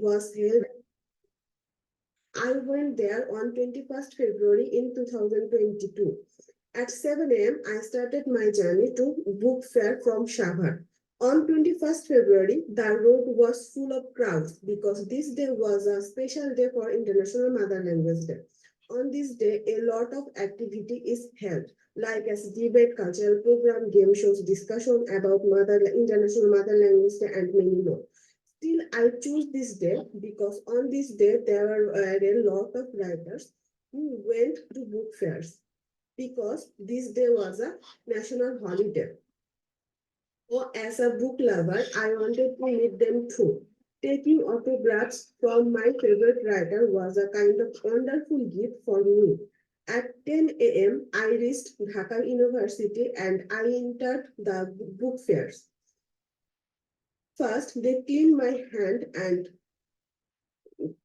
was held. I went there on 21st February in 2022. At 7 a.m., I started my journey to book fair from Shavar. On 21st February, the road was full of crowds because this day was a special day for International Mother Language Day. On this day, a lot of activity is held, like as debate, cultural program, game shows, discussion about International Mother Language Day, and many more. Still, I choose this day because on this day there were a lot of writers who went to book fairs because this day was a national holiday. So, as a book lover, I wanted to meet them too. Taking autographs from my favorite writer was a kind of wonderful gift for me. At 10 a.m., I reached Dhaka University and I entered the book fairs. First, they cleaned my hand and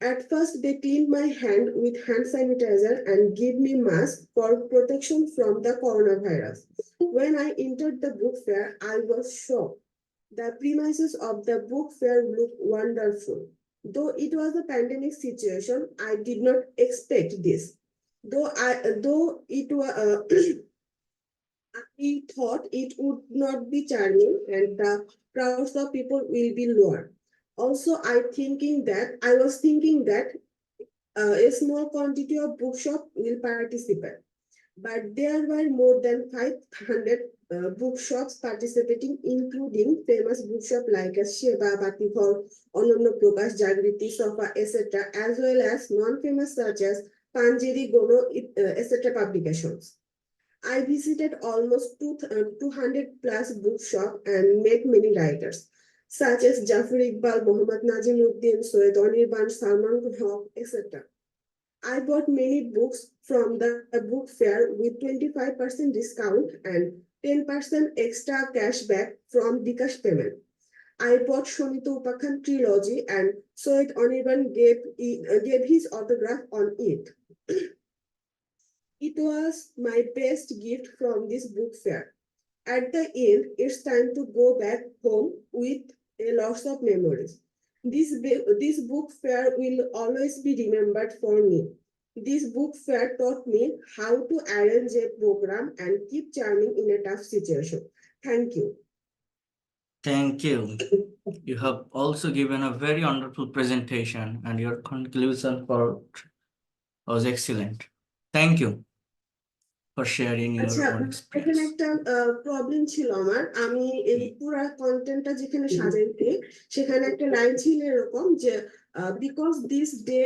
At first, they cleaned my hand with hand sanitizer and gave me mask for protection from the coronavirus. When I entered the book fair, I was shocked. The premises of the book fair looked wonderful. Though it was a pandemic situation, I did not expect this. Though it was, I thought it would not be charming and the crowds of people will be lower. Also, I was thinking that a small quantity of bookshop will participate, but there were more than 500 bookshops participating, including famous bookshops like Sheba, Batikor, Ononno Prakash, Jagriti, Sofa, etc., as well as non-famous such as Panjiri, Gono, etc. publications. I visited almost 200 plus bookshops and met many writers, such as Jafar Iqbal, Muhammad Najimuddin, Soed Anirban, Salman Haq, etc. I bought many books from the book fair with 25% discount and 10% extra cashback from Bikash payment. I bought Shomito Upakhan trilogy and Soed Anirban gave his autograph on it. It was my best gift from this book fair. At the end, it's time to go back home with a lot of memories. This book fair will always be remembered for me. This book fair taught me how to arrange a program and keep charming in a tough situation. Thank you. Thank you. You have also given a very wonderful presentation, and your conclusion was excellent. Thank you for sharing your আচ্ছা own এখানে experience. একটা problem ছিল আমার আমি এই পুরো কন্টেন্টটা যেখানে সাজাইছি সেখানে একটা লাইন ছিল এরকম যে because this day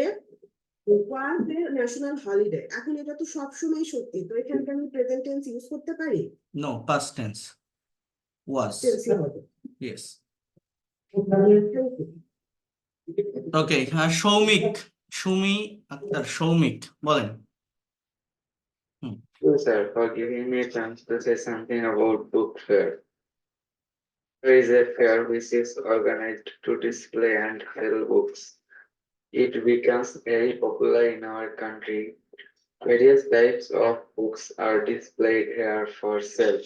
was the national holiday এখন এটা তো সব সময় সত্যি তো এখানে আমি প্রেজেন্ট টেন্স ইউজ করতে পারি No, past tense. Was. টেন্সই হবে Yes. Thank you. Okay, Shoumik, Shumi Akhtar, Shoumik, বলেন। You, sir, for giving me a chance to say something about book fair. There is a fair which is organized to display and sell books. It becomes very popular in our country. Various types of books are displayed here for sale.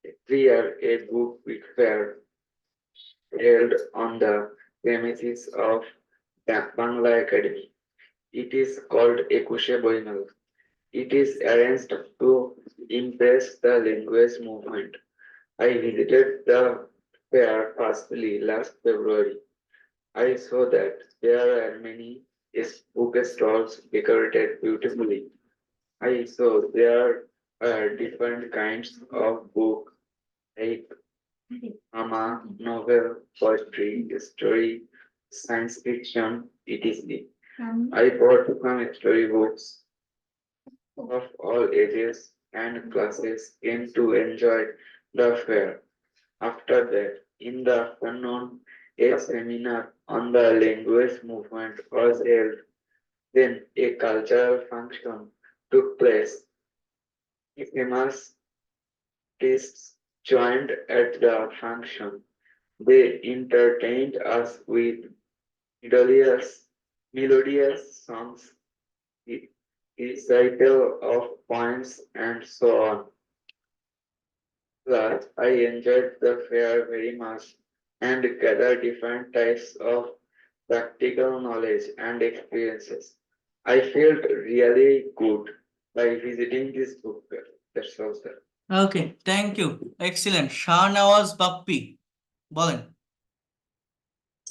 Every year, a book fair held on the premises of Bangla Academy. It is called Ekushe Boimal. It is arranged to impress the language movement. I visited the fair firstly last February. I saw that there are many book stalls decorated beautifully. I saw there are different kinds of books like drama, novel, poetry, story, science fiction, etc. I bought some storybooks of all ages and classes came to enjoy the fair. After that, in the afternoon, a seminar on the language movement was held. Then a cultural function took place. Famous artists joined at the function. They entertained us with melodious songs, recital of poems, and so on. Plus, I enjoyed the fair very much and gathered different types of practical knowledge, and experiences. I felt really good by visiting this book fair. That's all, sir. Okay, thank you. Excellent. Shahnawaz Bappy, বলেন।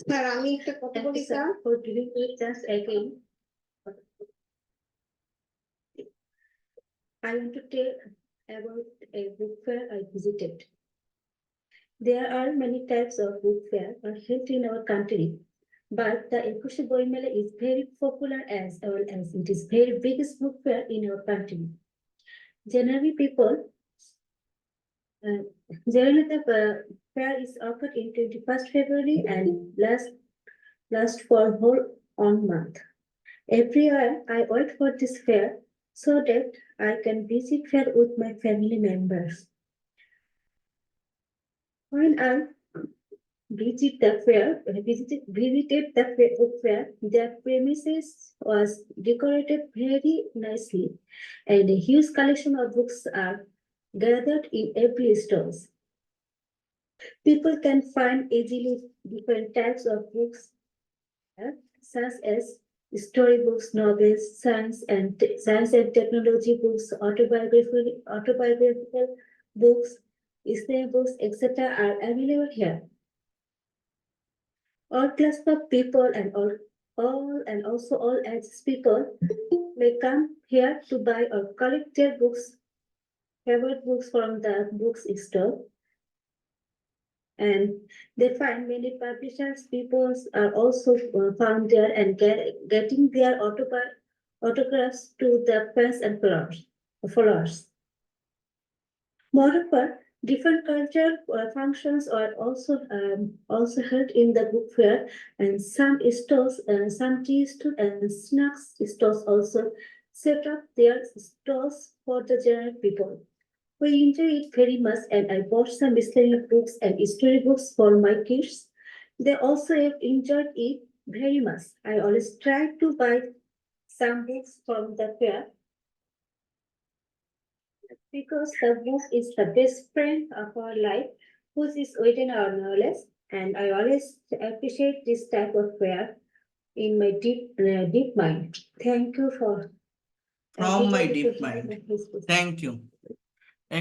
Sir আমি একটা কথা Thank বলি you, sir sir, for giving me chance again. I want to tell about a book fair I visited. There are many types of book fair are held in our country, but the Ekushe Boimele is very popular as well as it is very biggest book fair in our country. Generally, generally the fair is occurred in 21st February and last for whole on month. Every year I wait for this fair so that I can visit fair with my family members. When I visited the book fair, the premises was decorated very nicely, and a huge collection of books are gathered in every stores. People can find easily different types of books, such as storybooks, novels, science and technology books, autobiographical books, Islamic books, etc. are available here. All class of people and all ages people may come here to buy or collect their books, favorite books from the books store. And they find many publishers, people are also found there and getting their autographs to the fans and followers. Moreover, different cultural functions are also held in the book fair, and some stores, some tea stores and snacks stores also set up their stores for the general people. We enjoy it very much, and I bought some Islamic books and storybooks for my kids. They also have enjoyed it very much. I always try to buy some books from the fair because the book is the best friend of our life, which is within our knowledge, and I always appreciate this type of fair in my deep mind. Thank you for From my everybody deep to mind. have this book. Thank you.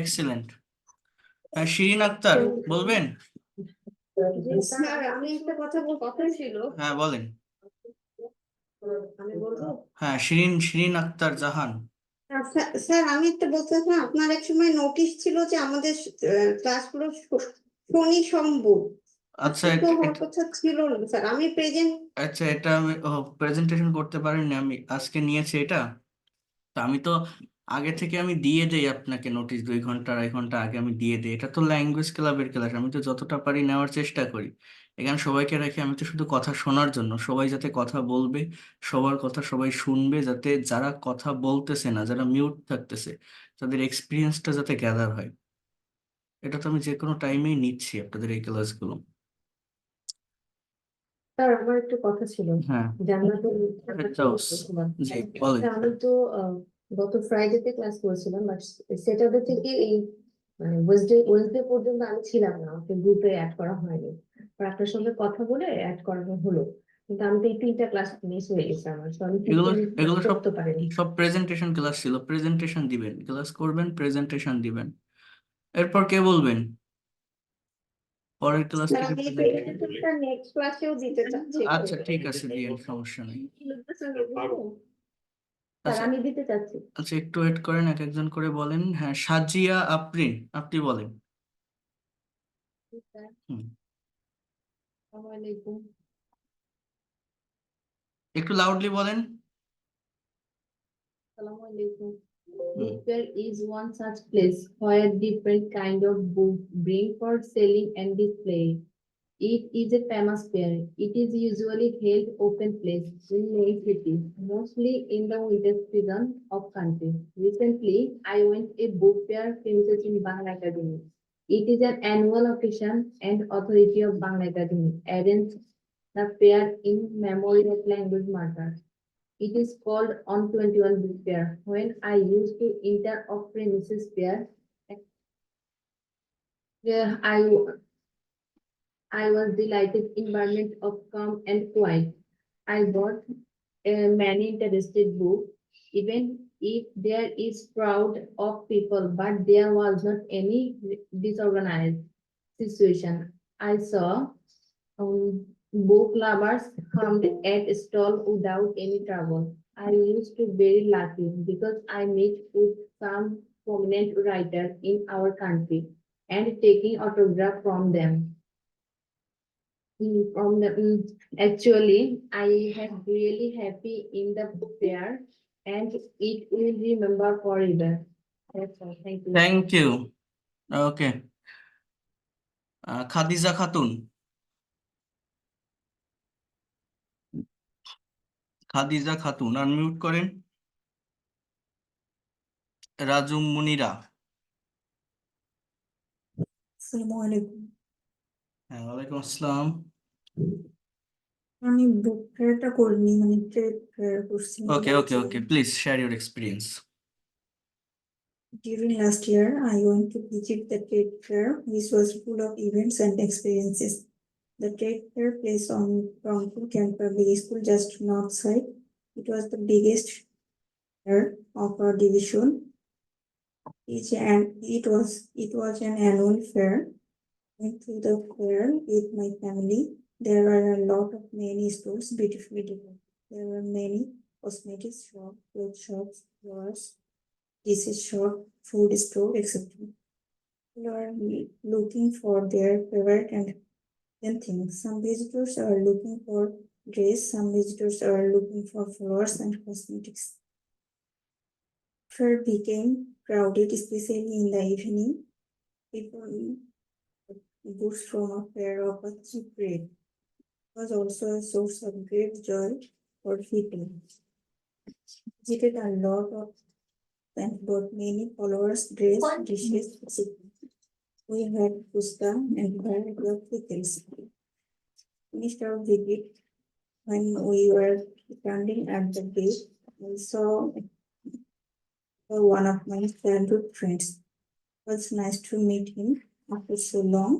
Excellent. Shirin Akter বলবেন? Sir আমি একটা কথা ছিল হ্যাঁ বলেন। আমি বলবো হ্যাঁ শিরিন আক্তার জাহান। স্যার আমি একটা বলতে চাচ্ছিলাম আপনার এক সময় নোটিশ ছিল যে আমাদের ক্লাসগুলো শনি সোমবার আচ্ছা তো আমার কথা ছিল না স্যার আমি প্রেজেন্ট আচ্ছা এটা আমি প্রেজেন্টেশন করতে পারিনি, আমি আজকে নিয়েছি এটা। তো আমি তো আগে থেকে আমি দিয়ে দেই আপনাকে নোটিশ 2 ঘন্টা 2.5 ঘন্টা আগে আমি দিয়ে দিই। এটা তো ল্যাঙ্গুয়েজ ক্লাবের ক্লাস, আমি তো যতটা পারি নেওয়ার চেষ্টা করি। এখানে সবাইকে রাখি আমি তো শুধু কথা শোনার জন্য, সবাই যাতে কথা বলবে, সবার কথা সবাই শুনবে, যাতে যারা কথা বলতেছে না, যারা মিউট থাকতেছে, তাদের এক্সপিরিয়েন্সটা যাতে গ্যাদার হয়। এটা তো আমি যে কোনো টাইমেই নিচ্ছি আপনাদের এই ক্লাসগুলো। স্যার আমার একটু কথা ছিল হ্যাঁ জান্নাতুল ফেরদৌস, জি বলেন। আমি তো গত ফ্রাইডেতে ক্লাস করেছিলাম, বাট স্যাটারডে থেকে এই মানে ওয়েডনেসডে পর্যন্ত আমি ছিলাম না, আমাকে গ্রুপে অ্যাড করা হয়নি। আর আপনার সঙ্গে কথা বলে অ্যাড করানো হলো, কিন্তু আমি তো এই 3টা ক্লাস মিস হয়ে গেছে আমার, তো আমি এগুলো সব করতে পারিনি। সব প্রেজেন্টেশন ক্লাস ছিল, প্রেজেন্টেশন দিবেন, ক্লাস করবেন, প্রেজেন্টেশন দিবেন। এরপর কে বলবেন? পরের ক্লাস থেকে আমি প্রেজেন্টেশনটা নেক্সট ক্লাসেও দিতে চাচ্ছি আচ্ছা ঠিক আছে, দিয়েন, সমস্যা নেই। স্যার আচ্ছা আমি দিতে চাচ্ছি। আচ্ছা একটু ওয়েট করেন, এক একজন করে বলেন। হ্যাঁ সাজিয়া আফরিন, আপনি বলেন। হুম, আসসালামু একটু লাউডলি বলেন। আলাইকুম। হুম, Book fair is one such place where different kind of book bring for selling and display. It is a famous fair. It is usually held open place in many cities, mostly in the winter season of country. Recently, I went a book fair premises in Bangla Academy. It is an annual occasion and authority of Bangla Academy arranged the fair in memory of language martyrs. It is called on 21 book fair. When I used to enter off premises fair, I was delighted environment of calm and quiet. I bought many interested books, even if there is crowd of people, but there was not any disorganized situation. I saw book lovers come at stall without any trouble. I used to very lucky because I met with some prominent writers in our country and taking autograph from them. Actually, I have really happy in the book fair and it will remember forever. That's all. Thank you. Thank you. Okay. Khadija Khatun. Khadija Khatun unmute করেন। রাজু মুনিরা। আসসালামু আলাইকুম। হ্যাঁ, ওয়ালাইকুম আসসালাম। আমি বুক ফেয়ারটা করিনি, মানে trade fair করছি। Okay. Please share your experience. During last year, I went to visit the trade fair, which was full of events and experiences. The trade fair placed on Rangpur Campus School just north side. It was the biggest fair of our division. It was an annual fair. Went to the fair with my family. There were a lot of many stores, beautifully decorated. There were many cosmetics shops, clothes shops, flowers, dishes shop, food store, etc. People are looking for their favorite and then things. Some visitors are looking for dress, some visitors are looking for flowers and cosmetics. Fair became crowded, especially in the evening. People goods from a fair of a cheap rate. It was also a source of great joy for people. Visited a lot of and bought many followers, dress, dishes, etc. We had pusta and variety of pickles. Finished our visit. When we were standing at the gate, we saw one of my childhood friends. It was nice to meet him after so long.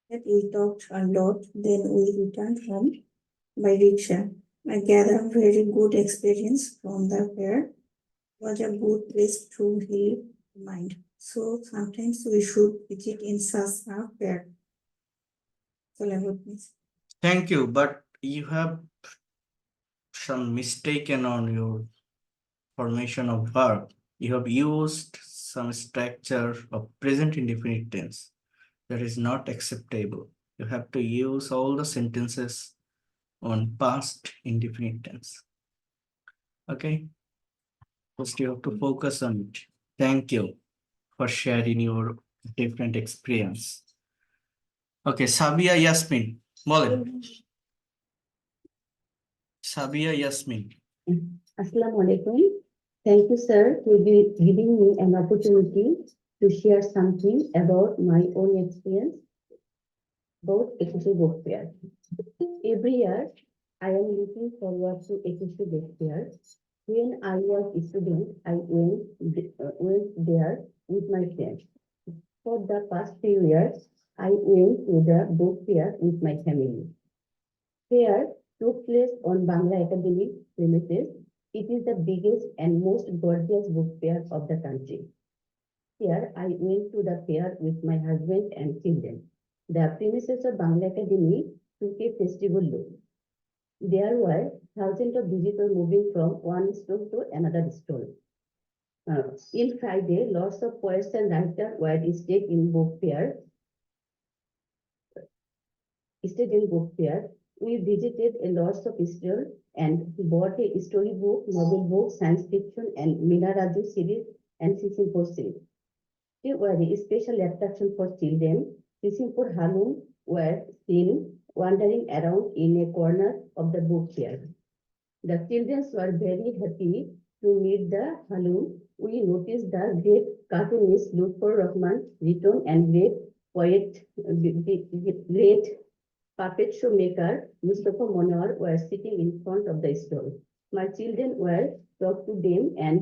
That we talked a lot, then we returned home by rickshaw. I gathered very good experience from the fair. It was a good place to heal the mind. So sometimes we should visit in such a fair. So about this. Thank you, but you have some mistaken on your formation of verb. You have used some structure of present indefinite tense. That is not acceptable. You have to use all the sentences on past indefinite tense. Okay? First, you have to focus on it. Thank you for sharing your different experience. Okay, Sabia Yasmin, বলেন। Sabia Yasmin. Assalamu alaikum. Thank you, sir, for giving me an opportunity to share something about my own experience about Ekushe Book Fair. Every year, I am looking forward to Ekushe Book Fair. When I was a student, I went there with my friends. For the past few years, I went to the book fair with my family. Fair took place on Bangla Academy premises. It is the biggest and most gorgeous book fair of the country. Here, I went to the fair with my husband and children. The premises of Bangla Academy took a festival look. There were thousands of visitors moving from one stall to another stall. In Friday, lots of poets and writers were stayed in book fair. We visited a lots of stalls and bought a storybook, novel book, science fiction, and Meena Raju series and Sisimpur series. They were a special attraction for children. Sisimpur Halum were seen wandering around in a corner of the book fair. The children were very happy to meet the Halum. We noticed the great cartoonist Lutfur Rahman Riton and great poet, great puppet show maker Mustafa Monor were sitting in front of the stall. My children were talked to them and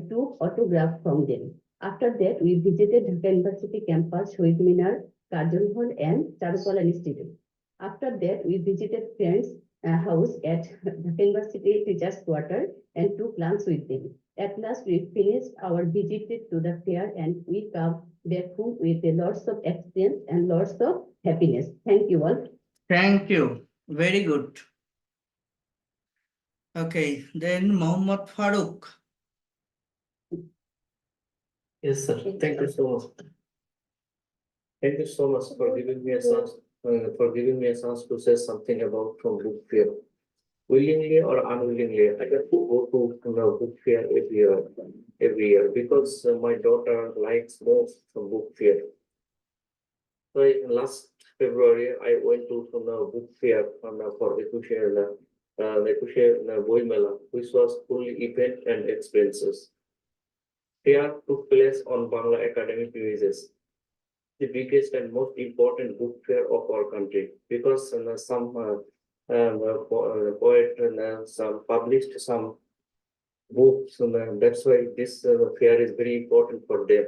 took autographs from them. After that, we visited Dhaka University campus, Shohid Minar, Karjan Hall, and Charukala Institute. After that, we visited friends house at the University Teachers Quarter and took lunch with them. At last, we finished our visit to the fair and we come back home with a lots of experience and lots of happiness. Thank you all. Thank you. Very good. Okay, then Mohammad Farooq. Yes, sir. Thank you so much. Thank you so much for giving me a chance to say something about from book fair. Willingly or unwillingly, I get to go to the book fair every year because my daughter likes most from book fair. So last February, I went to the book fair for Ekushe Boimela, which was full event and experiences. Fair took place on Bangla academic premises, the biggest and most important book fair of our country, because some poet and some published some books, and that's why this fair is very important for them.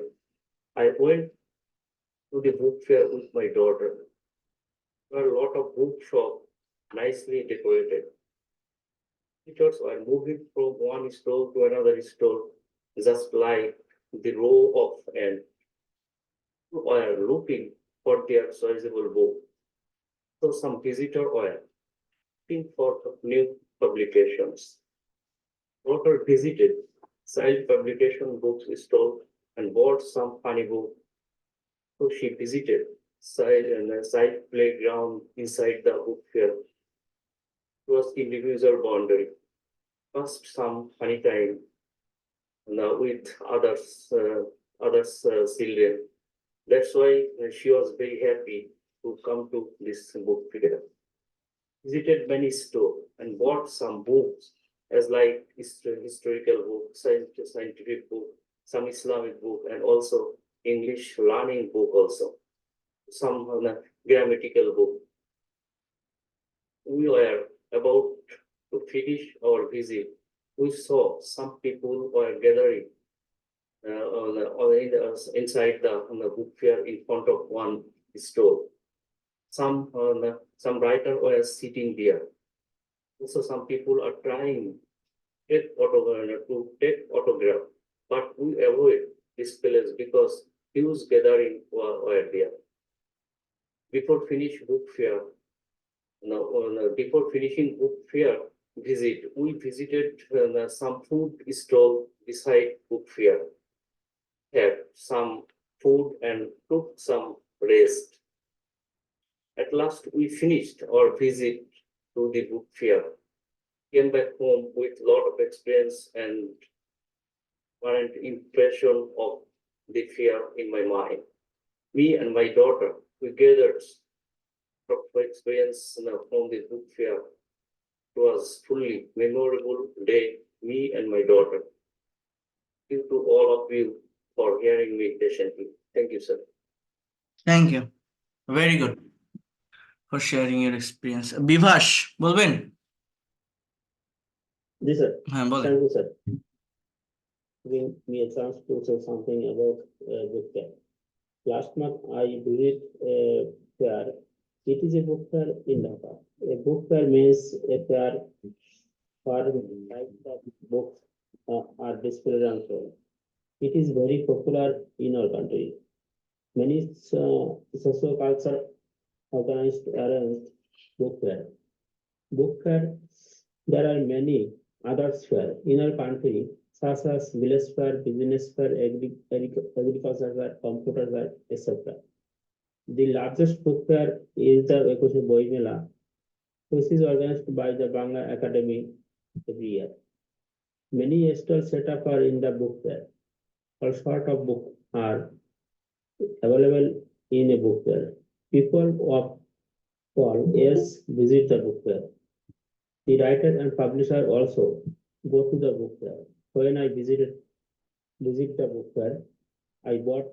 I went to the book fair with my daughter. There were a lot of bookshop nicely decorated. Teachers were moving from one store to another store, just like the row of ants, were looking for their choiceable book. So some visitors were looking for new publications. Daughter visited child publication books store and bought some funny book. So she visited side playground inside the book fair. It was individual boundary. Passed some funny time with others children. That's why she was very happy to come to this book fair. Visited many stores and bought some books as like historical book, scientific book, some Islamic book, and also English learning book also, some grammatical book. We were about to finish our visit. We saw some people were gathering inside the book fair in front of one store. Some writer was sitting there. Also, some people are trying to take autograph, but we avoid this place because huge gathering were there. Before finishing book fair visit, we visited some food stall beside book fair. Had some food and took some rest. At last, we finished our visit to the book fair. Came back home with a lot of experience and current impression of the fair in my mind. Me and my daughter, we gathered experience from the book fair. It was fully memorable day, me and my daughter. Thank you to all of you for hearing me patiently. Thank you, sir. Thank you. Very good for sharing your experience. Bivash, বলবেন? Yes, sir. হ্যাঁ, বলেন। Thank you, sir. Giving me a chance to say something about book fair. Last month, I visited a fair. It is a book fair in Dhaka. A book fair means a fair for types of books are displayed and sold. It is very popular in our country. Many socio-culture organized arranged book fair. Book fair, there are many others fair in our country, such as village fair, business fair, agriculture fair, computer fair, etc. The largest book fair is the Ekushe Boimela, which is organized by the Bangla Academy every year. Many stalls set up are in the book fair. All sorts of books are available in a book fair. People of all age visit the book fair. The writer and publisher also go to the book fair. When I visit the book fair, I bought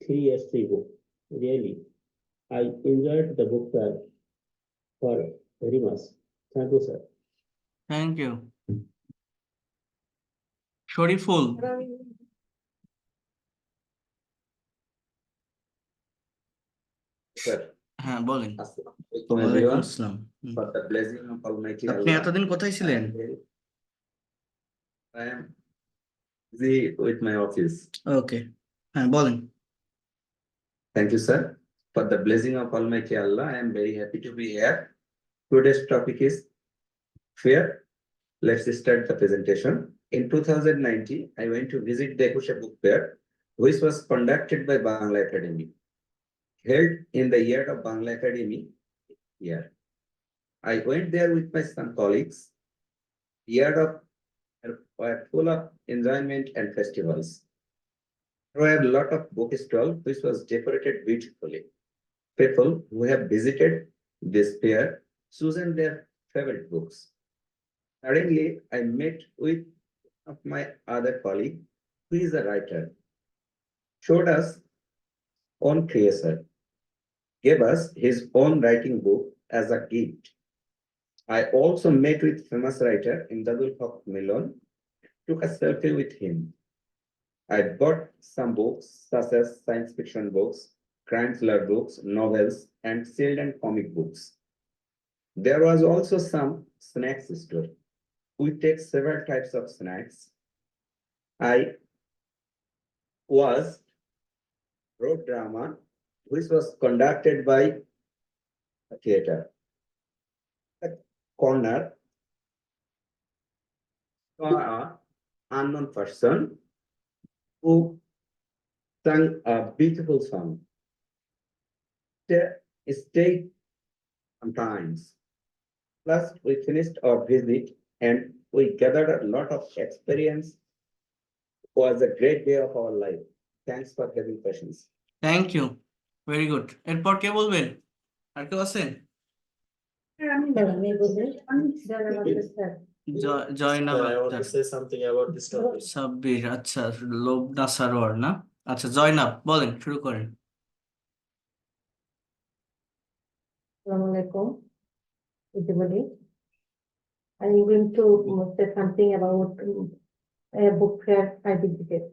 3 history books. Really, I enjoyed the book fair for very much. Thank you, sir. Thank you. Shariful, Sir, হ্যাঁ বলেন। Assalamualaikum ওয়ালাইকুম everyone. আসসালাম। For the blessing of Almighty আপনি Allah, এতদিন কোথায় ছিলেন? I am busy with my office. ওকে, হ্যাঁ বলেন। Thank you, sir. For the blessing of Almighty Allah, I am very happy to be here. Today's topic is fair. Let's start the presentation. In 2019, I went to visit the Ekusha Book Fair, which was conducted by Bangla Academy, held in the year of Bangla Academy year. I went there with my some colleagues. Year of were full of enjoyment and festivals. There were a lot of book stalls which was decorated beautifully. People who have visited this fair chosen their favorite books. Suddenly, I met with one of my other colleague, who is a writer, showed us own creation, gave us his own writing book as a gift. I also met with famous writer Imdadul Haq Milon, took a selfie with him. I bought some books such as science fiction books, crime thriller books, novels, and children comic books. There was also some snacks store. We take several types of snacks. I wrote drama, which was conducted by a theater. A corner saw an unknown person who sang a beautiful song. Stayed sometimes. Plus, we finished our visit and we gathered a lot of experience. It was a great day of our life. Thanks for having patience. Thank you, very good. এরপর কে বলবেন? আর কেউ আছেন? আমি বলবো, Joynal Akter sir. Joynal I want to Akter, say something about this topic. Sabbir, আচ্ছা লোবনা সারোয়ার না? আচ্ছা জয়নাব বলেন, শুরু করেন। Assalamu alaikum, everybody. I'm going to say something about a book fair I visited.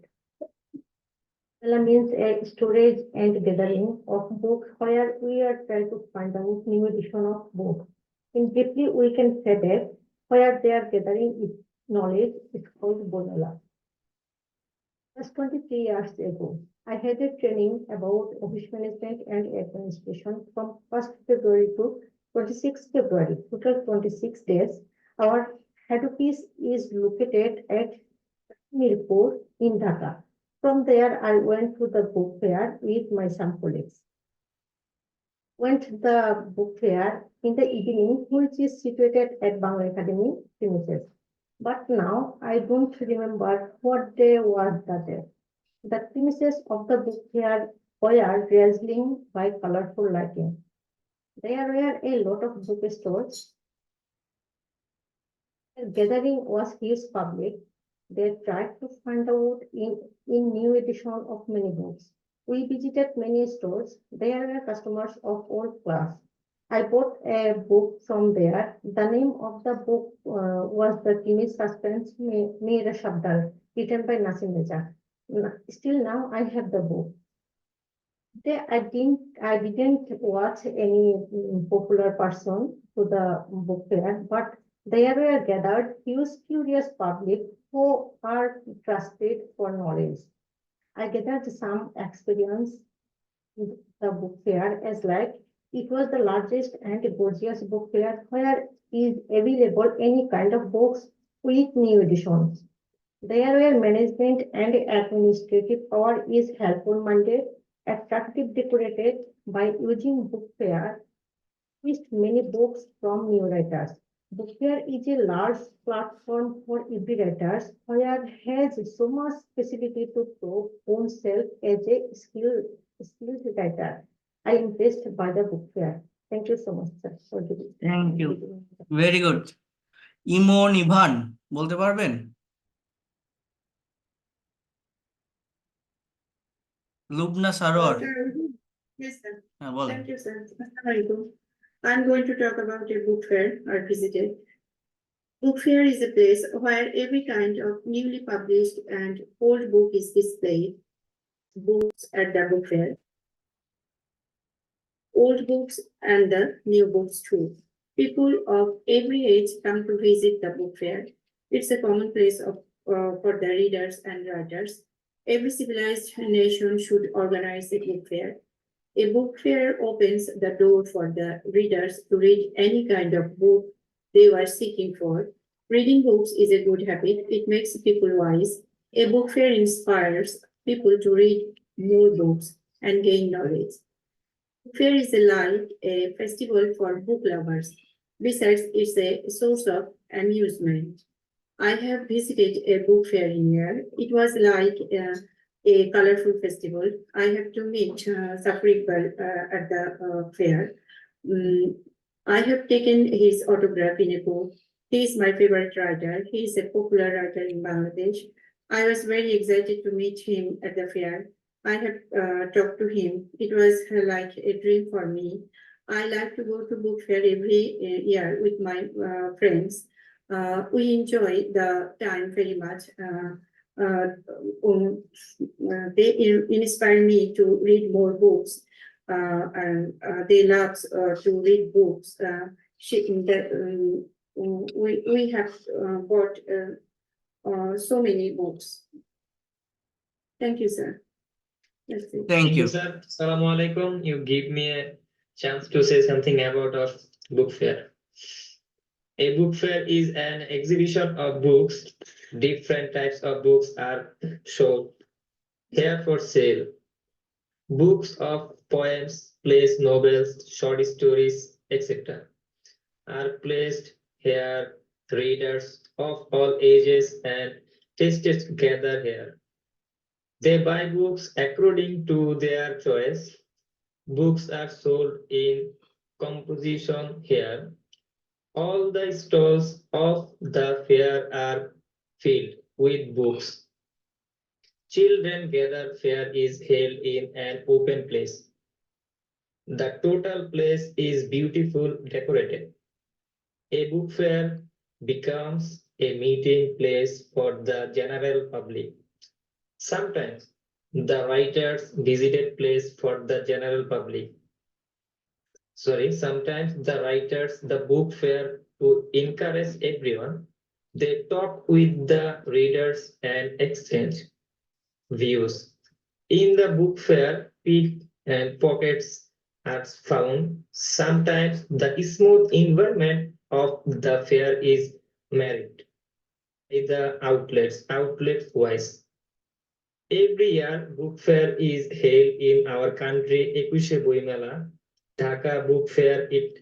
Mela means a storage and gathering of books where we are trying to find out new edition of books. In briefly, we can say that where they are gathering is knowledge is called Bonala. Just 23 years ago, I had a training about office management and administration from 1st February to 26th February, total 26 days. Our head office is located at Mirpur in Dhaka. From there, I went to the book fair with my some colleagues. Went to the book fair in the evening, which is situated at Bangla Academy premises. But now I don't remember what day was that day. The premises of the book fair were dazzling by colorful lighting. There were a lot of bookstores. The gathering was huge public. They tried to find out in new edition of many books. We visited many stores. There were customers of all class. I bought a book from there. The name of the book was The Teenage Suspense Meera Shabdal, written by Nasim Reza. Still now I have the book. I didn't watch any popular person to the book fair, but there were gathered huge curious public who are trusted for knowledge. I gathered some experience in the book fair as like it was the largest and gorgeous book fair where is available any kind of books with new editions. There were management and administrative power is helpful minded, attractive decorated by using book fair with many books from new writers. Book fair is a large platform for every writers where has so much facility to prove oneself as a skilled writer. I am impressed by the book fair. Thank you so much, sir. for giving- thank you, very good. Emon Evan বলতে পারবেন? Lubna Sarwar, Yes, sir. হ্যাঁ বলেন। Thank you, sir. Assalamualaikum. I'm going to talk about a book fair I visited. Book fair is a place where every kind of newly published and old book is displayed. Books at the book fair. old books and the new books too. People of every age come to visit the book fair. It's a common place for the readers and writers. Every civilized nation should organize a book fair. A book fair opens the door for the readers to read any kind of book they were seeking for. Reading books is a good habit. It makes people wise. A book fair inspires people to read more books and gain knowledge. Book fair is like a festival for book lovers. Besides, it's a source of amusement. I have visited a book fair in here. It was like a colorful festival. I have to meet Safri Iqbal at the fair. I have taken his autograph in a book. He is my favorite writer. He is a popular writer in Bangladesh. I was very excited to meet him at the fair. I have talked to him. It was like a dream for me. I like to go to book fair every year with my friends. We enjoy the time very much. They inspire me to read more books, and they love to read books. We have bought so many books. Thank you, sir. That's it. Thank you. sir. Assalamu alaikum. You give me a chance to say something about our book fair. A book fair is an exhibition of books. Different types of books are shown here for sale. Books of poems, plays, novels, short stories, etc. are placed here. Readers of all ages and tastes gather here. They buy books according to their choice. Books are sold in composition here. All the stalls of the fair are filled with books. Children gather. Fair is held in an open place. The total place is beautiful decorated. A book fair becomes a meeting place for the general public. Sometimes the writers visited place for the general public. Sometimes the writers the book fair to encourage everyone. They talk with the readers and exchange views. In the book fair, pick and pockets are found. Sometimes the smooth environment of the fair is married by the outlets wise. Every year, book fair is held in our country. 21 বই মেলা, Dhaka Book Fair,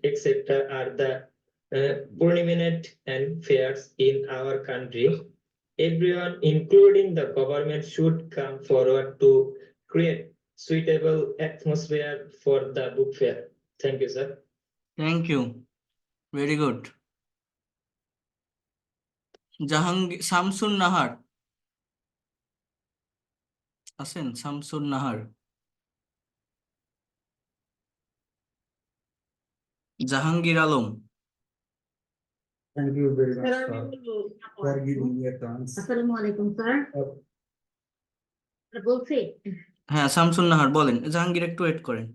etc. are the prominent and fairs in our country. Everyone, including the government, should come forward to create suitable atmosphere for the book fair. Thank you, sir. Thank you. Very good. Jahangir Samsun Nahar. আছেন Shamsun Nahar, Jahangir Alam. Thank you very much for giving me a chance. Assalamu alaikum, sir. বলছি, হ্যাঁ শামসুন নাহার বলেন। জাহাঙ্গীর একটু wait করেন,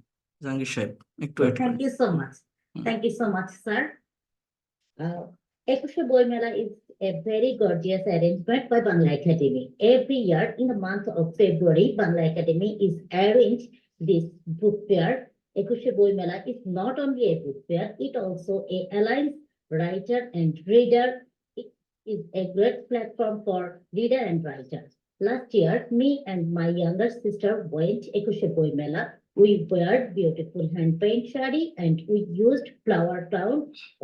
জাহাঙ্গীর সাহেব একটু wait করেন। thank you so much. Thank you so much, sir. 21 বই মেলা is a very gorgeous arrangement by Bangla Academy. Every year in the month of February, Bangla Academy is arranged this book fair. 21 বই মেলা is not only a book fair, it also a alliance writer and reader. It is a great platform for reader and writer. Last year, me and my younger sister went 21 বই মেলা. We wear beautiful hand paint sari and we used flower crown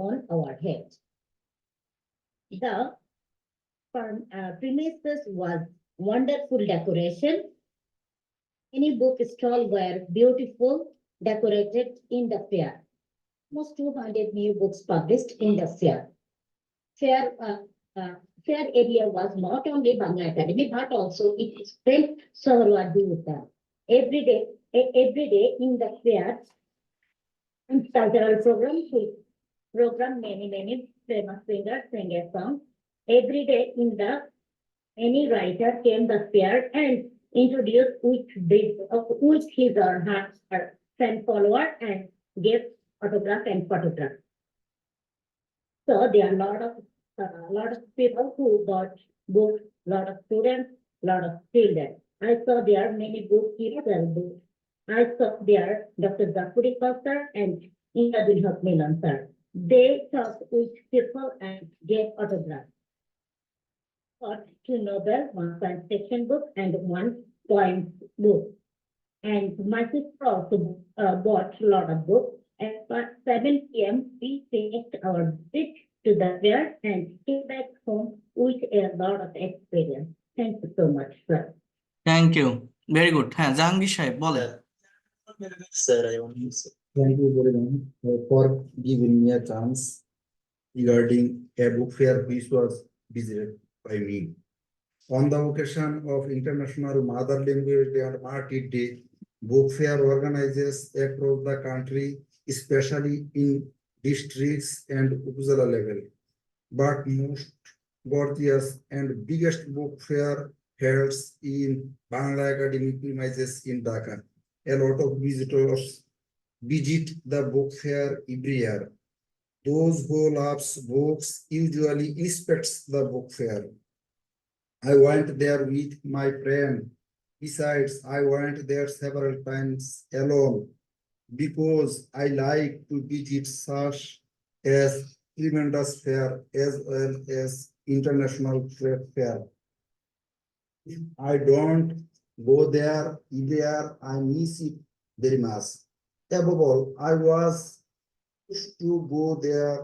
on our heads. The premises was wonderful decoration. Any book stall were beautiful decorated in the fair. Almost 200 new books published in the fair. Fair area was not only Bangla Academy but also it spread Savarwadi Uddyan. Every day in the fair, cultural program many famous singers sing a song. Every day in the any writer came the fair and introduced with his or her fan follower and gave autograph and photograph. So there are lot of people who bought books, lot of students, lot of children. I saw there many books here and books. I saw there Dr. Zakuri sir and Inadul Haq Milan sir. They talked with people and gave autographs. Got 2 Nobel, 1 science fiction book and 1 poem book. And my sister also bought a lot of books. At 7 p.m. we finished our visit to the fair and came back home with a lot of experience. Thank you so much, sir. Thank you very good হ্যাঁ জাহাঙ্গীর সাহেব বলেন Sir, I want to say. Thank you very much for giving me a chance regarding a book fair which was visited by me. On the occasion of International Mother Language Day and Martyr Day, book fair organizes across the country, especially in districts and upazila level. But most gorgeous and biggest book fair held in Bangla Academy premises in Dhaka. A lot of visitors visit the book fair every year. Those who loves books usually inspects the book fair. I went there with my friend. Besides, I went there several times alone because I like to visit such as tremendous fair as well as international trade fair. If I don't go there every year, I miss it very much. Above all, I was used to go there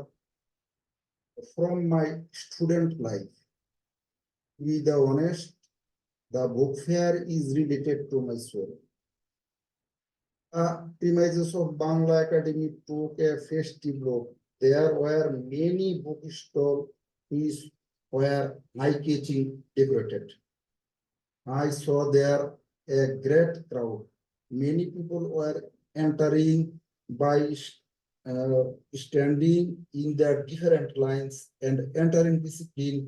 from my student life. To be the honest, the book fair is related to my soul. Premises of Bangla Academy took a festive look. There were many book stalls which were eye-catching decorated. I saw there a great crowd. Many people were entering by standing in their different lines, and entering discipline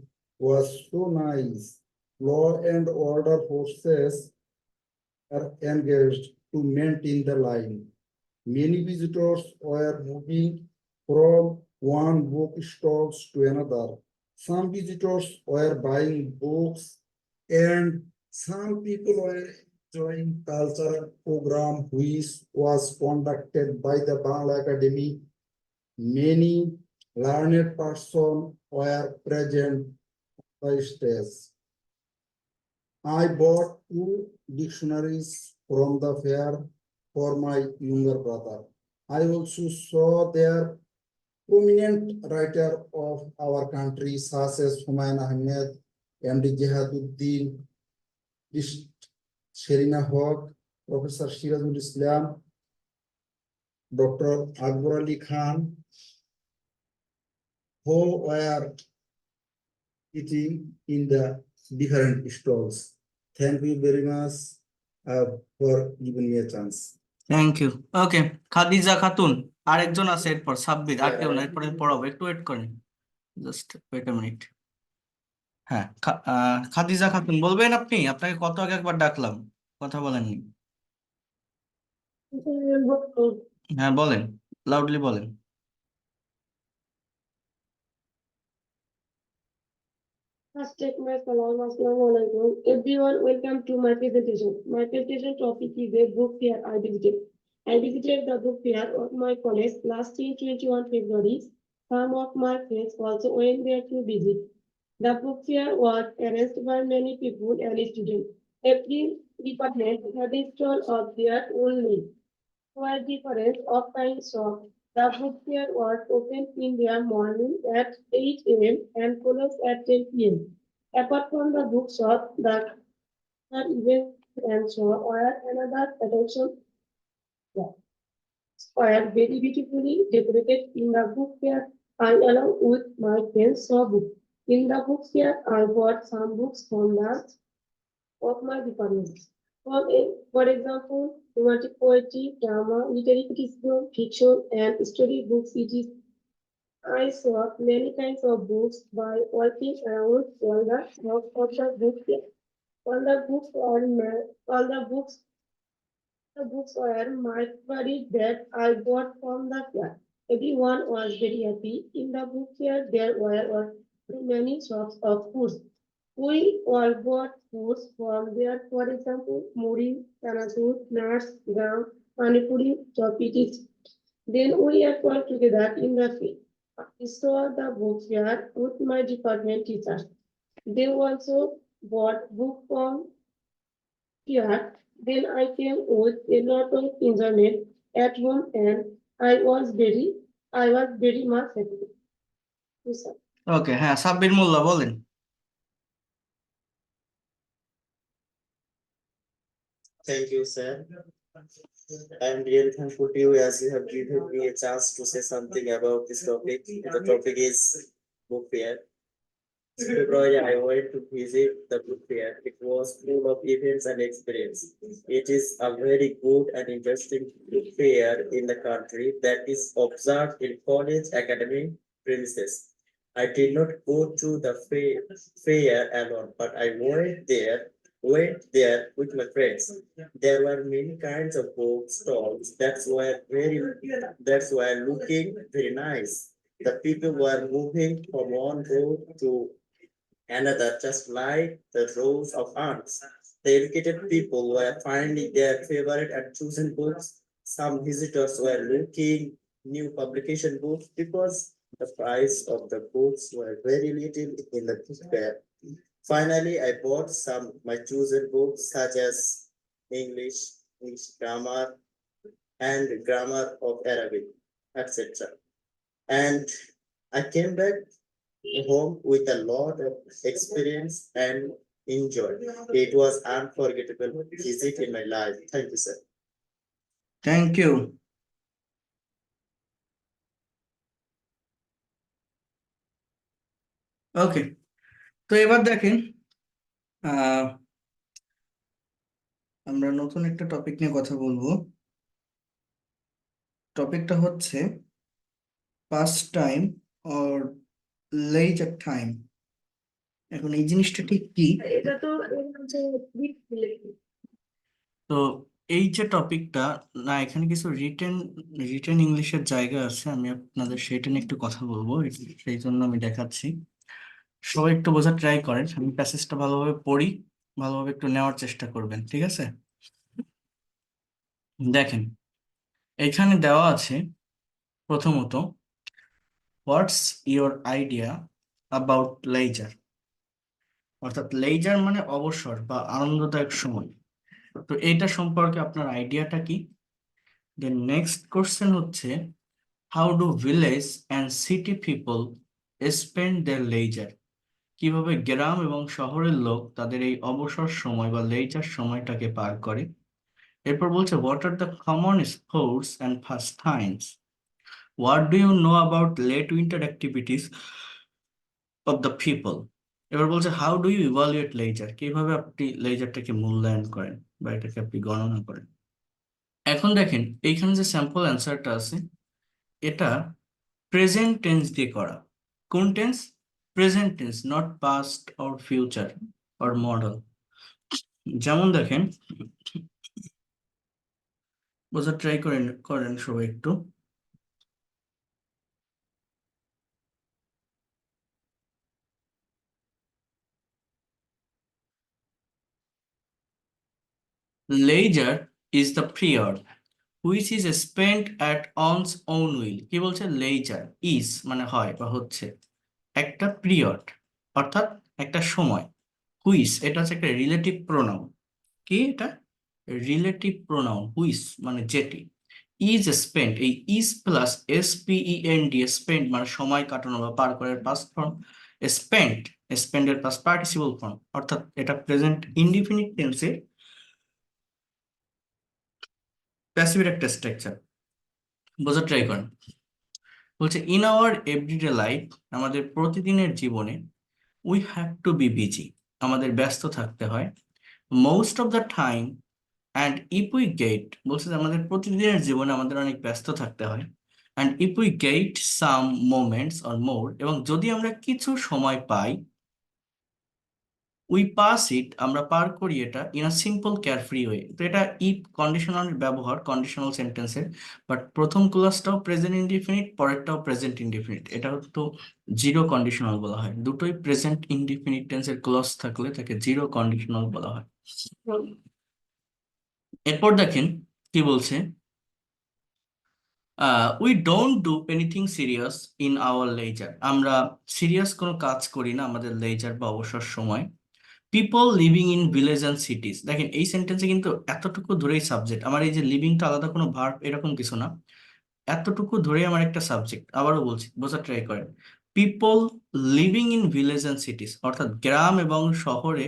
was so nice. Law and order forces are engaged to maintain the line. Many visitors were moving from one bookstore to another. Some visitors were buying books and some people were enjoying cultural program which was conducted by the Bangla Academy. Many learned persons were present on the stage. I bought 2 dictionaries from the fair for my younger brother. I also saw there prominent writer of our country such as Humayun Ahmed, M.D. Jihaduddin, Sherina Haq, Professor Shirazul Islam, Dr. Akbar Ali Khan, who were eating in the different stalls. Thank you very much for giving me a chance. Thank you okay Khadija Khatun আরেকজন আছে এরপর সাব্বির আর কেউ না এরপরে পড়াবো একটু wait করেন just wait a minute হ্যাঁ খাদিজা খাতুন বলবেন আপনি আপনাকে কত আগে একবার ডাকলাম কথা বলেননি হ্যাঁ বলেন লাউডলি বলেন First, take my salam. Assalamualaikum. Everyone, welcome to my presentation. My presentation topic is a book fair I visited. I visited the book fair of my college last year, 21 February. Some of my friends also went there to visit. The book fair was arranged by many people and students. Every department had a stall of their own name. For difference of time shop, the book fair was open in the morning at 8 a.m. and closed at 10 p.m. Apart from the bookshop, the event and show were another attraction. Were very beautifully decorated in the book fair. I along with my friends saw books. In the book fair, I bought some books from the of my department. For example, romantic poetry, drama, literary criticism, fiction, and story books. I saw many kinds of books by walking around all the shops of the book fair. All the books The books were marked that I bought from the fair. Everyone was very happy. In the book fair, there were many shops of foods. We all bought foods from there, for example, muri, chanasur, nuts, gram, panipuri, chapati. Then we are all together in the field. I saw the book fair with my department teachers. They also bought book from here. Then I came with a lot of internet at home and I was very much happy. Yes, sir. ওকে, হ্যাঁ, সাব্বির মোল্লা বলেন। Thank you, sir. I'm really thankful to you as you have given me a chance to say something about this topic. The topic is book fair. In February, I went to visit the book fair. It was full of events and experience. It is a very good and interesting book fair in the country that is observed in college academic premises. I did not go to the fair alone, but I went there with my friends. There were many kinds of book stalls that were looking very nice. The people were moving from one row to another, just like the rows of ants. The educated people were finding their favorite and chosen books. Some visitors were looking new publication books because the price of the books were very little in the book fair. Finally, I bought some my chosen books such as English grammar, and grammar of Arabic, etc. And I came back home with a lot of experience and enjoy. It was unforgettable visit in my life. Thank you, sir. Thank you. Okay, তো এবার দেখেন, আমরা নতুন একটা topic নিয়ে কথা বলবো। টপিকটা হচ্ছে past time or leisure time. এখন এই জিনিসটা ঠিক কি? এটা তো তো এই যে টপিকটা, না এখানে কিছু রিটেন ইংলিশের জায়গা আছে, আমি আপনাদের সেটা নিয়ে একটু কথা বলবো, সেই জন্য আমি দেখাচ্ছি। সবাই একটু বোঝার ট্রাই করেন, আমি প্যাসেজটা ভালোভাবে পড়ি, ভালোভাবে একটু নেওয়ার চেষ্টা করবেন, ঠিক আছে? দেখেন, এখানে দেওয়া আছে প্রথমত, what's your idea about leisure, অর্থাৎ লেজার মানে অবসর বা আনন্দদায়ক সময়। তো এইটা সম্পর্কে আপনার আইডিয়াটা কি? দেন নেক্সট কোশ্চেন হচ্ছে, how do village and city people spend their leisure, কিভাবে গ্রাম এবং শহরের লোক তাদের এই অবসর সময় বা লেজার সময়টাকে পার করে। এরপর বলছে, what are the common sports and pastimes, what do you know about late winter activities of the people. এবার বলছে, how do you evaluate leisure, কিভাবে আপনি লেজারটাকে মূল্যায়ন করেন বা এটাকে আপনি গণনা করেন। এখন দেখেন, এইখানে যে স্যাম্পল অ্যান্সারটা আছে, এটা প্রেজেন্ট টেন্স দিয়ে করা। কোন tense? Present tense, not past or future or model. যেমন দেখেন, বোঝার ট্রাই করেন সবাই একটু। Leisure is the period which is spent at one's own will. কি বলছে? leisure is মানে হয় বা হচ্ছে একটা পিরিয়ড, অর্থাৎ একটা সময়। হুইচ, এটা হচ্ছে একটা রিলেটিভ প্রোনাউন। কি এটা? Relative pronoun. হুইচ মানে যেটি। ইজ স্পেন্ট, এই ইজ প্লাস SPEND, স্পেন্ট মানে সময় কাটানো বা পার করার পাস্ট ফর্ম। স্পেন্ডের পাস্ট পার্টিসিপল ফর্ম, অর্থাৎ এটা প্রেজেন্ট ইনডিফিনিট টেন্সে প্যাসিভ একটা স্ট্রাকচার। বোঝার ট্রাই করেন। বলছে, ইন আওয়ার এভরিডে লাইফ, আমাদের প্রতিদিনের জীবনে, we have to be busy, আমাদের ব্যস্ত থাকতে হয়। Most of the time and if we get, বলছে যে আমাদের প্রতিদিনের জীবনে আমাদের অনেক ব্যস্ত থাকতে হয়। And if we get some moments or more, এবং যদি আমরা কিছু সময় পাই, উই পাস ইট, আমরা পার করি এটা in a simple carefree way. তো এটা ইট কন্ডিশনাল ব্যবহার কন্ডিশনাল সেন্টেন্সের, বাট প্রথম ক্লাসটাও প্রেজেন্ট ইনডিফিনিট, পরেরটাও প্রেজেন্ট ইনডিফিনিট। এটা তো জিরো কন্ডিশনাল বলা হয়। দুটোই প্রেজেন্ট ইনডিফিনিট টেন্সের ক্লজ থাকলে তাকে জিরো কন্ডিশনাল বলা হয়। এরপর দেখেন কি বলছে, we don't do anything serious in our leisure, আমরা সিরিয়াস কোনো কাজ করি না আমাদের লেজার বা অবসর সময়। People living in village and cities, দেখেন এই সেন্টেন্সে কিন্তু এতটুকু ধরেই সাবজেক্ট। আমার এই যে লিভিংটা আলাদা কোনো ভার্ব এরকম কিছু না, এতটুকু ধরেই আমার একটা সাবজেক্ট। আবারও বলছি, বোঝার ট্রাই করেন। People living in village and সিটিজ, অর্থাৎ গ্রাম এবং শহরে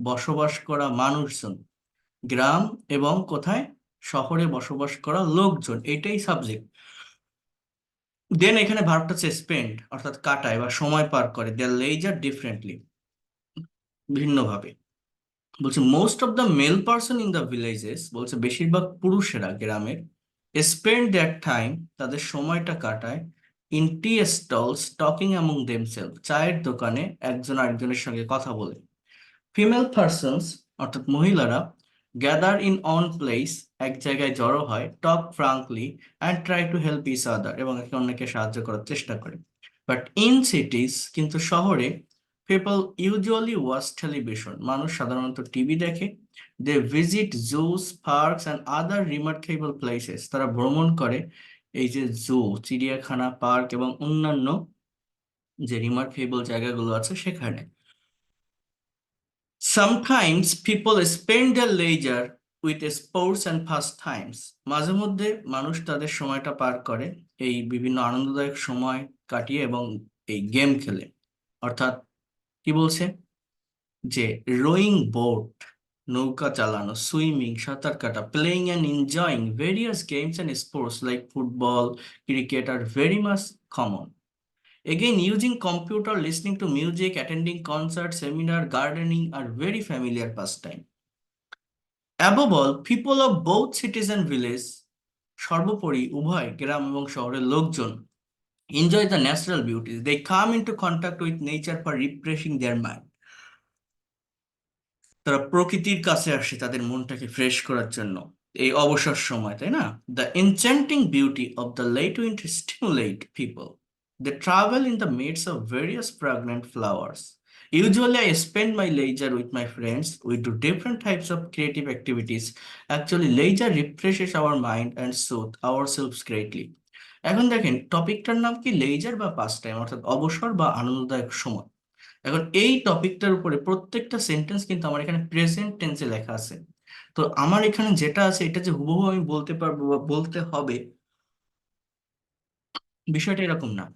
বসবাস করা মানুষজন, গ্রাম এবং কোথায়, শহরে বসবাস করা লোকজন, এটাই সাবজেক্ট। দেন এখানে ভার্বটা হচ্ছে স্পেন্ড, অর্থাৎ কাটায় বা সময় পার করে, দেয়ার লেজার ডিফারেন্টলি, ভিন্নভাবে। বলছে most of the mail person in the villages, বলছে বেশিরভাগ পুরুষেরা গ্রামের, স্পেন্ড দ্যাট টাইম, তাদের সময়টা কাটায়, in tea stalls talking among themselves, চায়ের দোকানে একজন আরেকজনের সঙ্গে কথা বলে। ফিমেল পার্সনস, অর্থাৎ মহিলারা, গ্যাদার ইন অন প্লেস, এক জায়গায় জড়ো হয়, talk frankly and try to help each other, এবং একে অন্যকে সাহায্য করার চেষ্টা করে। বাট ইন সিটিজ, কিন্তু শহরে, পিপল ইউজুয়ালি ওয়াচ টেলিভিশন, মানুষ সাধারণত টিভি দেখে। They visit zoos, parks and other remarkable places, তারা ভ্রমণ করে এই যে জু, চিড়িয়াখানা, পার্ক এবং অন্যান্য যে রিমার্কেবল জায়গাগুলো আছে সেখানে। Sometimes people spend their leisure with sports and pastimes. মাঝে মধ্যে মানুষ তাদের সময়টা পার করে এই বিভিন্ন আনন্দদায়ক সময় কাটিয়ে এবং এই গেম খেলে। অর্থাৎ কি বলছে যে রোয়িং বোট, নৌকা চালানো, সুইমিং, সাঁতার কাটা, playing and enjoying various games and sports like football, cricket are very much common. Again, using computer, listening to music, attending concerts, seminar, gardening are very familiar pastime. Above all, people of both cities and villages, সর্বোপরি উভয় গ্রাম এবং শহরের লোকজন, enjoy the natural beauties. They come into contact with nature for refreshing their mind. তারা প্রকৃতির কাছে আসে তাদের মনটাকে ফ্রেশ করার জন্য এই অবসর সময়, তাই না? The enchanting beauty of the late winter stimulate people. They travel in the midst of various fragrant flowers. Usually, I spend my leisure with my friends. We do different types of creative activities. Actually, leisure refreshes our mind and soothe ourselves greatly. এখন দেখেন টপিকটার নাম কি, laser বা pass time, অর্থাৎ অবসর বা আনন্দদায়ক সময়। এখন এই টপিকটার উপরে প্রত্যেকটা সেন্টেন্স কিন্তু আমার এখানে প্রেজেন্ট টেন্সে লেখা আছে। তো আমার এখানে যেটা আছে এটা যে হুবহু আমি বলতে পারবো বা বলতে হবে, বিষয়টা এরকম না।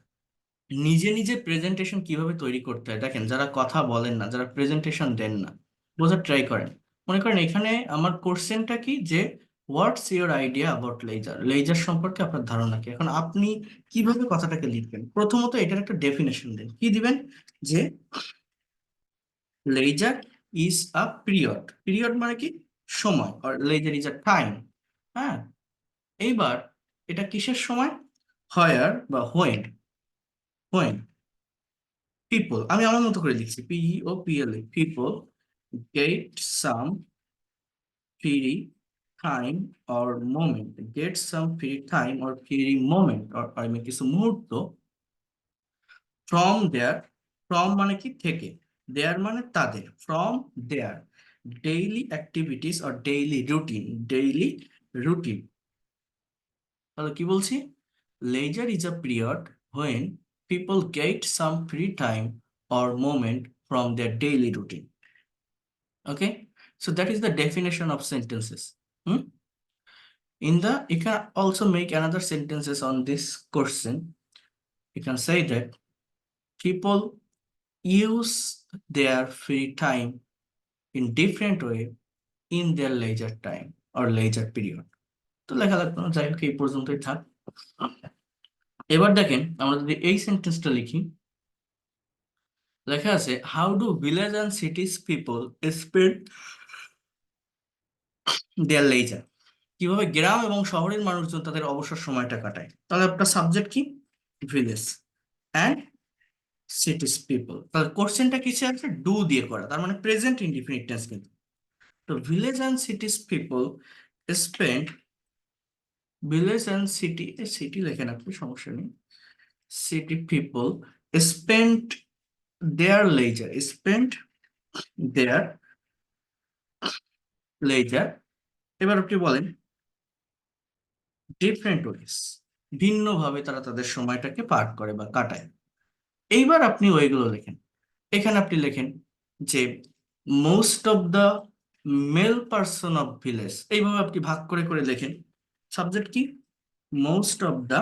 নিজে নিজে প্রেজেন্টেশন কিভাবে তৈরি করতে হয় দেখেন, যারা কথা বলেন না, যারা প্রেজেন্টেশন দেন না, বোঝার ট্রাই করেন। মনে করেন এখানে আমার কোশ্চেনটা কি, যে what's your idea about leisure, leisure সম্পর্কে আপনার ধারণা কি। এখন আপনি কিভাবে কথাটাকে লিখবেন, প্রথমত এটার একটা ডেফিনেশন দেন। কি দিবেন, যে leisure is a period. Period মানে কি, সময়, or leisure is a time. হ্যাঁ, এইবার এটা কিসের সময়, where বা when people, আমি আমার মতো করে লিখছি, PEOPLE, people get some free time or moment, get some free time or free moment, or কিছু মুহূর্ত from their, from মানে কি থেকে, their মানে তাদের, from their daily activities or daily routine. তাহলে কি বলছি, leisure is a period when people get some free time or moment from their daily routine. Okay, so that is the definition of sentences. You can also make another sentences on this question. You can say that people use their free time in different way in their leisure time or leisure period. তো লেখা লাগবে না, যাই হোক এই পর্যন্তই থাক। এবার দেখেন আমরা যদি এই সেন্টেন্সটা লিখি, লেখা আছে how do village and cities people spend their leisure, কিভাবে গ্রাম এবং শহরের মানুষজন তাদের অবসর সময়টা কাটায়। তাহলে আপনার সাবজেক্ট কি, ভিলেজ অ্যান্ড cities people, তাহলে কোশ্চেনটা কিসে আছে, ডু দিয়ে করা, তার মানে প্রেজেন্ট ইনডিফিনিট টেন্স কিন্তু। তো village and cities people spend, village and city, city লেখেন আপনি, সমস্যা নেই, city people spend their leisure, spend their leisure, এবার আপনি বলেন ডিফারেন্ট ওয়েস, ভিন্নভাবে তারা তাদের সময়টাকে পার করে বা কাটায়। এইবার আপনি ওইগুলো লেখেন, এখানে আপনি লেখেন যে most of the mail person of village, এইভাবে আপনি ভাগ করে করে লেখেন। সাবজেক্ট কি, মোস্ট অফ দ্য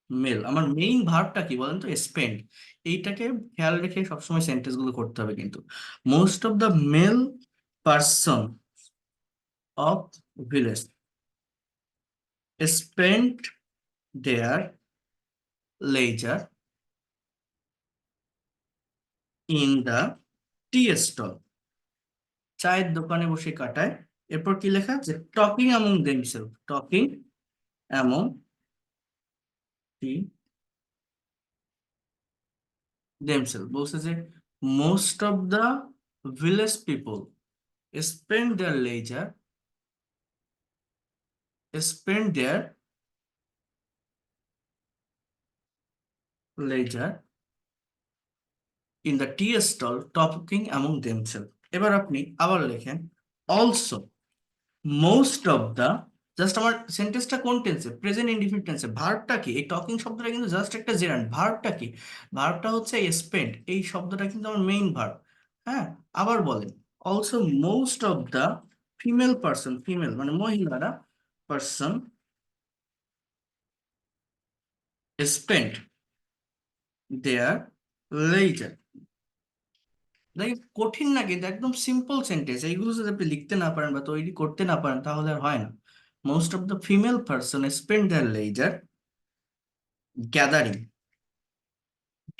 মেল, আমার মেইন ভার্বটা কি বলেন তো, স্পেন্ড, এইটাকে খেয়াল রেখে সবসময় সেন্টেন্স গুলো করতে হবে কিন্তু। Most of the mail person of village spend there leisure in the tea stall, চায়ের দোকানে বসে কাটায়। এরপর কি লেখা, যে talking among themselves, talking among themselves, বলছে যে most of the village people spend their leisure, spend their leisure in the tea stall talking among themselves. এবার আপনি আবার লেখেন also most of the, just আমার সেন্টেন্সটা কোন টেন্সে, প্রেজেন্ট ইনডিফিনিট টেন্সে, ভার্বটা কি, এই টকিং শব্দটা কিন্তু জাস্ট একটা জেরান্ড, ভার্বটা কি, ভার্বটা হচ্ছে স্পেন্ড, এই শব্দটা কিন্তু আমার মেইন ভার্ব। হ্যাঁ, আবার বলেন also most of the female person, female মানে মহিলারা, পার্সন স্পেন্ড দেয়ার লেজার। দেখ কঠিন না কিন্তু, একদম সিম্পল সেন্টেন্স, এইগুলো যদি আপনি লিখতে না পারেন বা তৈরি করতে না পারেন তাহলে আর হয় না। Most of the female person spend their leisure gathering,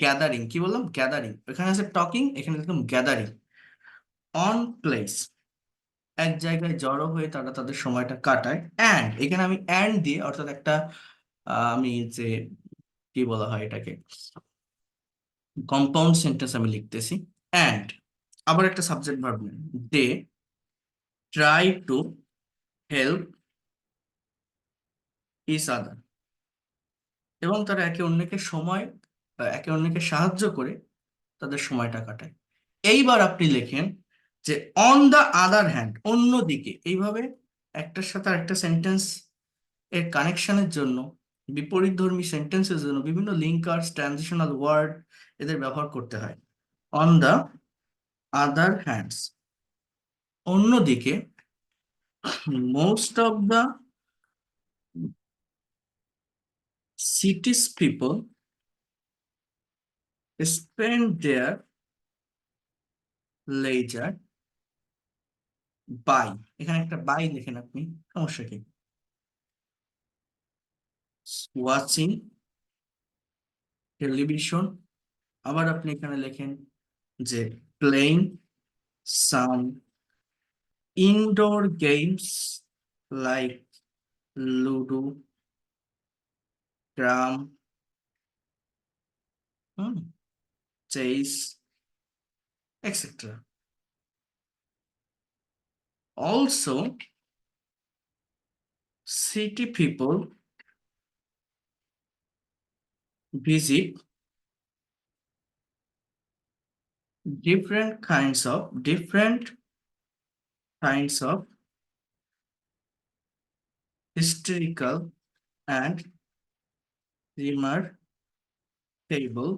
gathering কি বললাম, গ্যাদারিং, এখানে আছে টকিং, এখানে দেখলাম গ্যাদারিং, অন প্লেস, এক জায়গায় জড়ো হয়ে তারা তাদের সময়টা কাটায়। অ্যান্ড এখানে আমি অ্যান্ড দিয়ে, অর্থাৎ একটা আমি যে কি বলা হয় এটাকে, কম্পাউন্ড সেন্টেন্স আমি লিখতেছি। অ্যান্ড আবার একটা সাবজেক্ট ভার্ব নেন, they try to help each other, এবং তারা একে অন্যকে সময়, একে অন্যকে সাহায্য করে তাদের সময়টা কাটায়। এইবার আপনি লেখেন যে অন দ্য আদার হ্যান্ড, অন্যদিকে, এইভাবে একটার সাথে আরেকটা সেন্টেন্স এর কানেকশনের জন্য, বিপরীতধর্মী সেন্টেন্সের জন্য বিভিন্ন লিঙ্কার্স, ট্রানজিশনাল ওয়ার্ড এদের ব্যবহার করতে হয়। অন দ্য আদার হ্যান্ডস, অন্যদিকে, most of the cities people spend there leisure by, এখানে একটা বাই লেখেন আপনি, সমস্যা কি, ওয়াচিং টেলিভিশন, আবার আপনি এখানে লেখেন যে playing some indoor games like ludo, carrom, chess, etc. Also, city people visit different kinds of historical and remarkable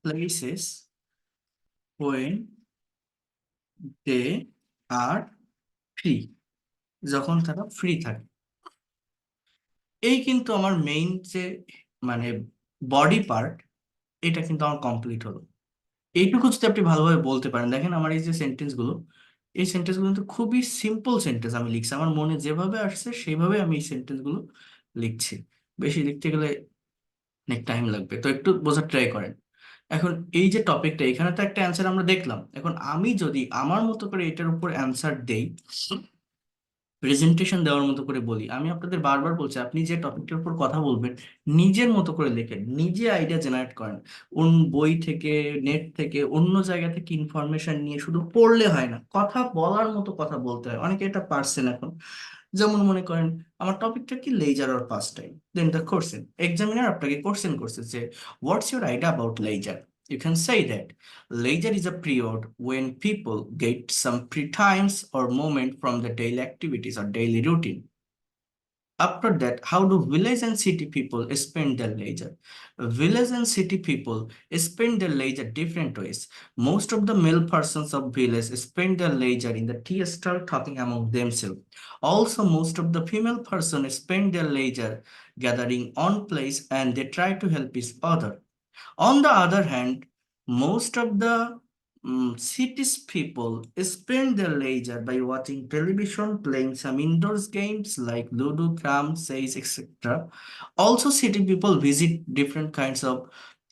places when they are free, যখন তারা ফ্রি থাকে। এই কিন্তু আমার মেইন যে মানে বডি পার্ট, এটা কিন্তু আমার কমপ্লিট হলো। এইটুকু যদি আপনি ভালোভাবে বলতে পারেন, দেখেন আমার এই যে সেন্টেন্স গুলো, এই সেন্টেন্স গুলো কিন্তু খুবই সিম্পল সেন্টেন্স আমি লিখছি, আমার মনে যেভাবে আসছে সেইভাবে আমি এই সেন্টেন্স গুলো লিখছি। বেশি লিখতে গেলে অনেক টাইম লাগবে, তো একটু বোঝার ট্রাই করেন। এখন এই যে টপিকটা, এখানে তো একটা অ্যান্সার আমরা দেখলাম, এখন আমি যদি আমার মতো করে এটার উপর অ্যান্সার দেই, প্রেজেন্টেশন দেওয়ার মতো করে বলি। আমি আপনাদের বারবার বলছি, আপনি যে টপিকটার উপর কথা বলবেন নিজের মতো করে লেখেন, নিজে আইডিয়া জেনারেট করেন। বই থেকে, নেট থেকে, অন্য জায়গা থেকে ইনফরমেশন নিয়ে শুধু পড়লে হয় না, কথা বলার মতো কথা বলতে হয়। অনেকে এটা পারছেন এখন। যেমন মনে করেন আমার টপিকটা কি, leisure or pastime, then the question, examiner আপনাকে কোশ্চেন করছে যে what's your idea about leisure, you can say that leisure is a period when people get some free times or moment from the daily activities or daily routine. After that, how do village and city people spend their leisure? Village and city people spend their leisure different ways. Most of the male persons of village spend their leisure in the tea stall talking among themselves. Also, most of the female persons spend their leisure gathering on place and they try to help each other. On the other hand, most of the cities people spend their leisure by watching television, playing some indoors games like Ludo, Cram, Chess, etc. Also, city people visit different kinds of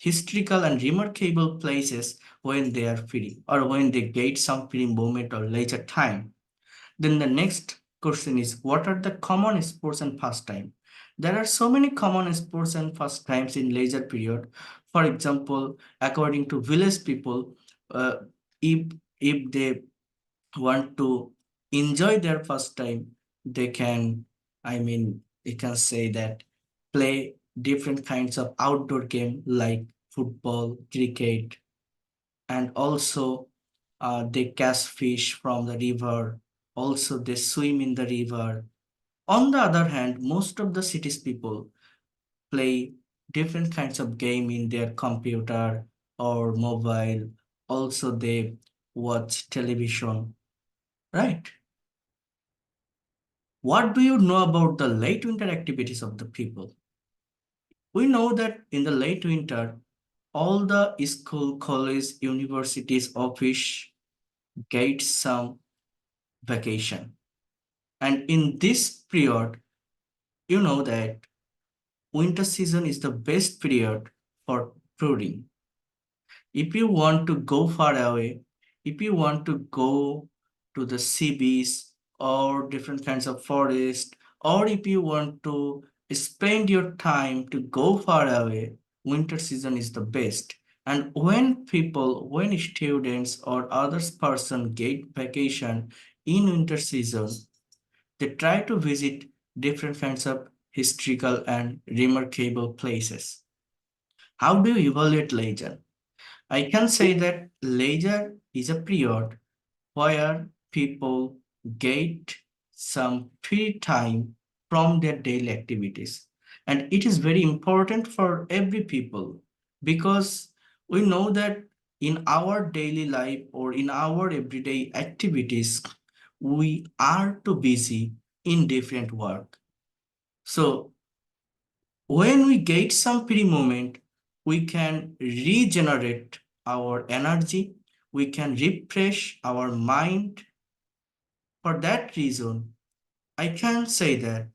historical and remarkable places when they are free or when they get some free moment or leisure time. Then the next question is, what are the common sports and pastime? There are so many common sports and pastimes in leisure period. For example, according to village people, uh, if they want to enjoy their pastime, they can, they can say that play different kinds of outdoor game like football, cricket, and also they catch fish from the river. Also, they swim in the river. On the other hand, most of the cities people play different kinds of game in their computer or mobile. Also, they watch television, right? What do you know about the late winter activities of the people? We know that in the late winter, all the school, college, universities, office get some vacation. And in this period, you know that winter season is the best period for touring. If you want to go far away, if you want to go to the sea beach or different kinds of forest, or if you want to spend your time to go far away, winter season is the best. And when students or others person get vacation in winter season, they try to visit different kinds of historical and remarkable places. How do you evaluate leisure? I can say that leisure is a period where people get some free time from their daily activities. And it is very important for every people because we know that in our daily life or in our everyday activities, we are too busy in different work. So when we get some free moment, we can regenerate our energy, we can refresh our mind. For that reason, I can say that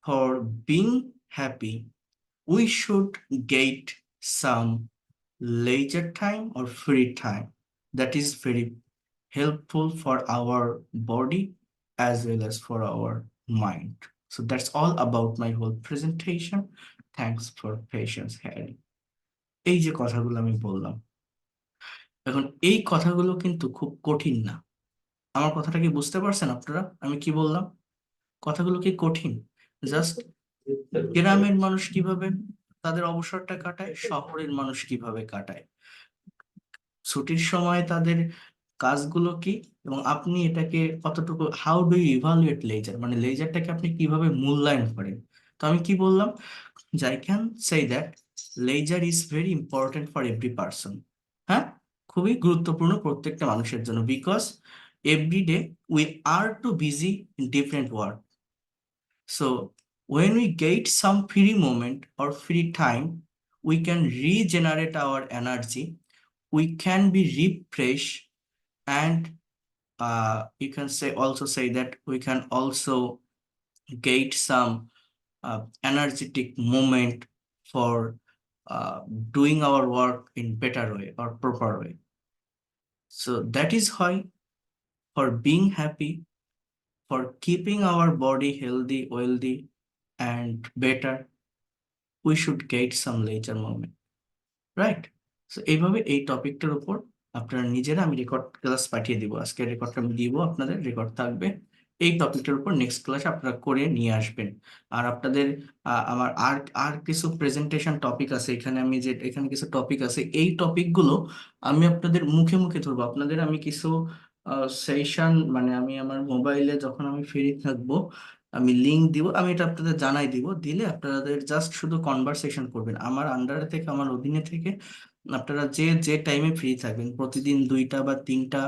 for being happy, we should get some leisure time or free time. That is very helpful for our body as well as for our mind. So that's all about my whole presentation. Thanks for patience hearing. এই যে কথাগুলো আমি বললাম, এখন এই কথাগুলো কিন্তু খুব কঠিন না। আমার কথাটা কি বুঝতে পারছেন আপনারা? আমি কি বললাম? কথাগুলো কি কঠিন? জাস্ট গ্রামের মানুষ কিভাবে তাদের অবসরটা কাটায়, শহরের মানুষ কিভাবে কাটায়, ছুটির সময় তাদের কাজগুলো কি, এবং আপনি এটাকে কতটুকু, how do you evaluate leisure, মানে লেজারটাকে আপনি কিভাবে মূল্যায়ন করেন। তো আমি কি বললাম, যে I can say that leisure is very important for every person. হ্যাঁ, খুবই গুরুত্বপূর্ণ প্রত্যেকটা মানুষের জন্য, because every day we are too busy in different work. So when we get some free moment or free time, we can regenerate our energy, we can be refreshed, and you can say that we can also get some energetic moment for doing our work in better way or proper way. So that is why for being happy, for keeping our body healthy, wealthy, and better, we should get some leisure moment, right? So এইভাবে এই টপিকটার উপর আপনারা নিজেরা, আমি record class পাঠিয়ে দিব, আজকে রেকর্ডটা আমি দিব, আপনাদের রেকর্ড থাকবে, এই টপিকটার উপর নেক্সট ক্লাস আপনারা করে নিয়ে আসবেন। আর আপনাদের আমার আর কিছু প্রেজেন্টেশন টপিক আছে এখানে, আমি যে এখানে কিছু টপিক আছে, এই টপিকগুলো আমি আপনাদের মুখে মুখে ধরবো। আপনাদের আমি কিছু সেশন, মানে আমি আমার মোবাইলে যখন আমি ফ্রি থাকবো আমি লিংক দিব, আমি এটা আপনাদের জানাই দিব, দিলে আপনাদের জাস্ট শুধু কনভারসেশন করবেন আমার আন্ডারে থেকে, আমার অধীনে থেকে। আপনারা যে যে টাইমে ফ্রি থাকবেন, প্রতিদিন 2টা বা 3টা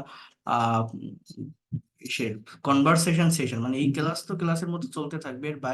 কনভারসেশন সেশন, মানে এই ক্লাস তো ক্লাসের মতো চলতে থাকবে, এর বাইরে